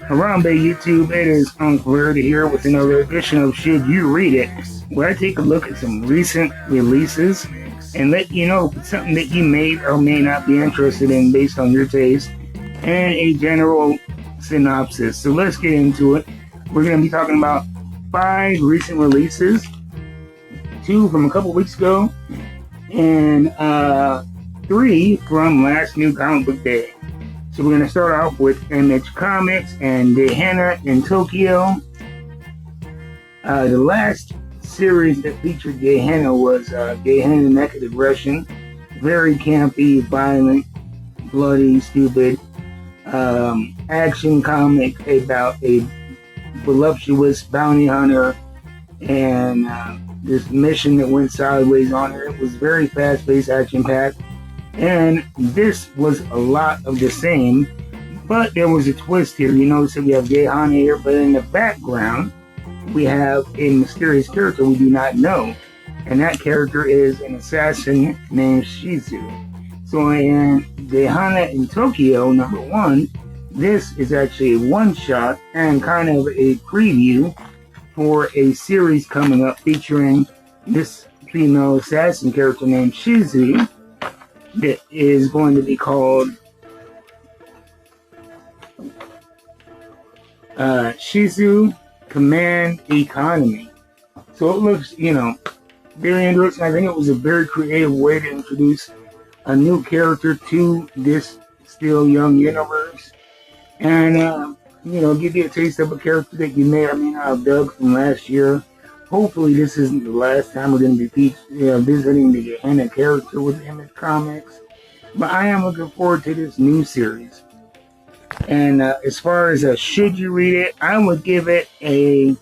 Harambe YouTube, it is Unc Blerd here with another edition of Should You Read It, where I take a look at some recent releases and let you know if it's something that you may or may not be interested in based on your taste and a general synopsis. So let's get into it. We're going to be talking about 5 recent releases, 2 from a couple weeks ago, and 3 from last New Comic Book Day. So we're going to start off with Image Comics and Gehenna in Tokyo. The last series that featured Gehenna was Gehenna Naked Aggression. Very campy, violent, bloody, stupid action comic about a voluptuous bounty hunter and this mission that went sideways on her. It was very fast-paced, action-packed. And this was a lot of the same, but there was a twist here. You notice that we have Gehenna here, but in the background, we have a mysterious character we do not know. And that character is an assassin named Shizu. So in Gehenna in Tokyo, number 1, this is actually a one-shot and kind of a preview for a series coming up featuring this female assassin character named Shizu, that is going to be called Shizu Command Economy. So it looks, very interesting. I think it was a very creative way to introduce a new character to this still young universe. And, give you a taste of a character that you may or may not have dug from last year. Hopefully this isn't the last time we're going to be visiting the Gehenna character with Image Comics. But I am looking forward to this new series. And as far as should you read it, I would give it a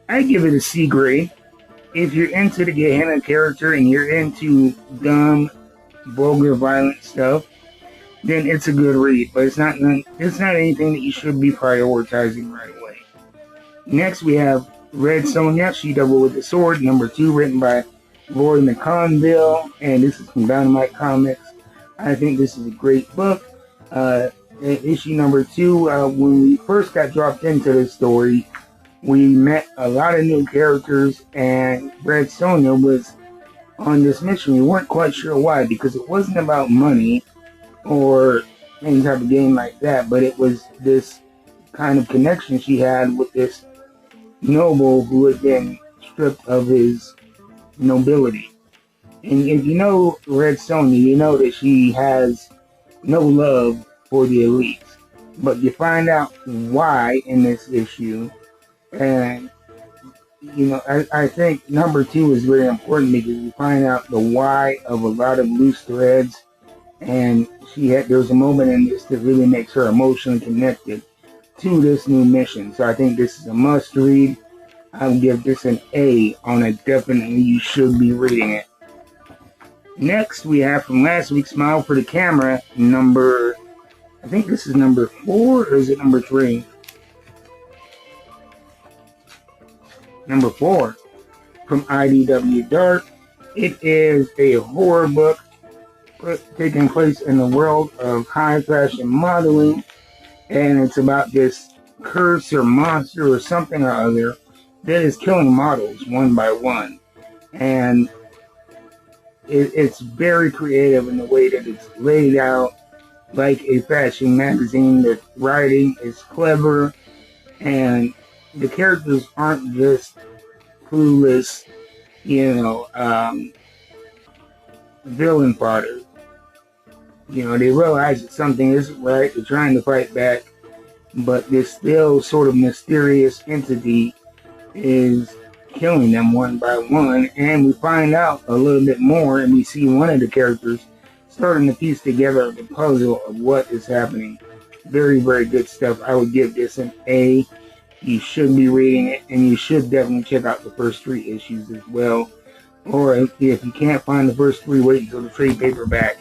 C grade. If you're into the Gehenna character and you're into dumb, vulgar, violent stuff, then it's a good read. But it's not anything that you should be prioritizing right away. Next, we have Red Sonja, She Double with the Sword, number 2, written by Roy McConville, and this is from Dynamite Comics. I think this is a great book. Issue number 2, when we first got dropped into this story, we met a lot of new characters, and Red Sonja was on this mission. We weren't quite sure why, because it wasn't about money or any type of game like that, but it was this kind of connection she had with this noble who had been stripped of his nobility. And if you know Red Sonja, you know that she has no love for the elites. But you find out why in this issue. And, I think number 2 is very important because you find out the why of a lot of loose threads. And there's a moment in this that really makes her emotionally connected to this new mission. So I think this is a must read. I would give this an A on a definitely you should be reading it. Next, we have from last week, Smile for the Camera, I think this is number 4, or is it number 3? Number 4, from IDW Dark. It is a horror book taking place in the world of high fashion modeling, and it's about this curse or monster or something or other that is killing models one by one. And it's very creative in the way that it's laid out like a fashion magazine. The writing is clever, and the characters aren't just clueless, villain fodder. They realize that something isn't right. They're trying to fight back, but this still sort of mysterious entity is killing them one by one, and we find out a little bit more, and we see one of the characters starting to piece together the puzzle of what is happening. Very, very good stuff. I would give this an A. You should be reading it, and you should definitely check out the first 3 issues as well. Or if you can't find the first 3, wait until the trade paperback.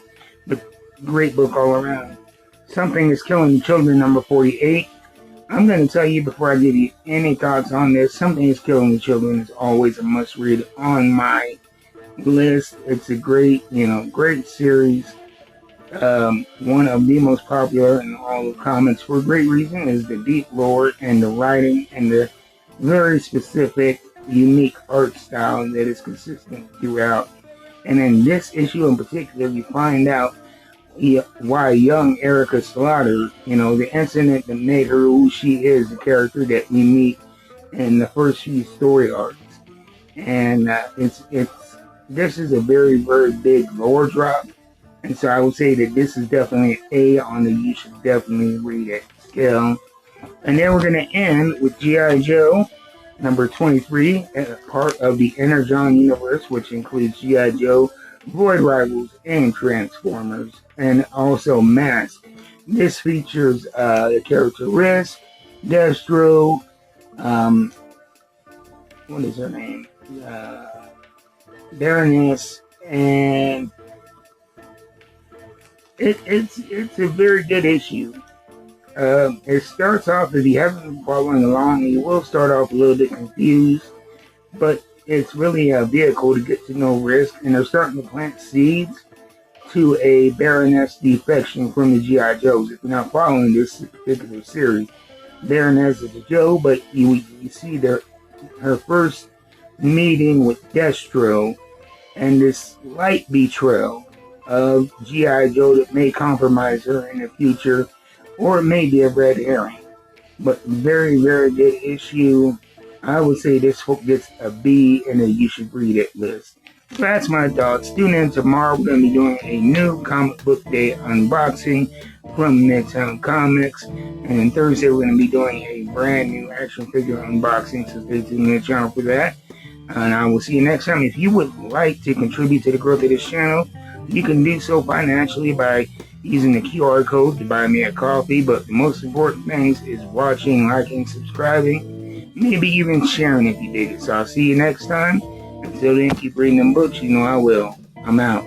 But great book all around. Something is Killing Children, number 48. I'm going to tell you before I give you any thoughts on this, Something is Killing the Children is always a must-read on my list. It's a great series. One of the most popular in all of comics for a great reason is the deep lore and the writing and the very specific, unique art style that is consistent throughout. And in this issue in particular, you find out why young Erica Slaughter, the incident that made her who she is, the character that we meet in the first few story arcs. And this is a very, very big lore drop. And so I would say that this is definitely an A on the you should definitely read it scale. And then we're going to end with G.I. Joe, number 23, part of the Energon universe, which includes G.I. Joe, Void Rivals, and Transformers, and also Mask. This features the character Risk, Destro, what is her name? Baroness, and it's a very good issue. It starts off, if you haven't been following along, you will start off a little bit confused, but it's really a vehicle to get to know Risk, and they're starting to plant seeds to a Baroness defection from the G.I. Joes. If you're not following this particular series, Baroness is a Joe, but you see her first meeting with Destro and this light betrayal of G.I. Joe that may compromise her in the future, or it may be a red herring. But very, very good issue. I would say this book gets a B in the you should read it list. So that's my thoughts. Tune in tomorrow. We're going to be doing a new comic book day unboxing from Midtown Comics. And then Thursday we're going to be doing a brand new action figure unboxing. So stay tuned to the channel for that. And I will see you next time. If you would like to contribute to the growth of this channel, you can do so financially by using the QR code to buy me a coffee. But the most important thing is watching, liking, subscribing, maybe even sharing if you dig it. So I'll see you next time. Until then, keep reading them books. You know I will. I'm out.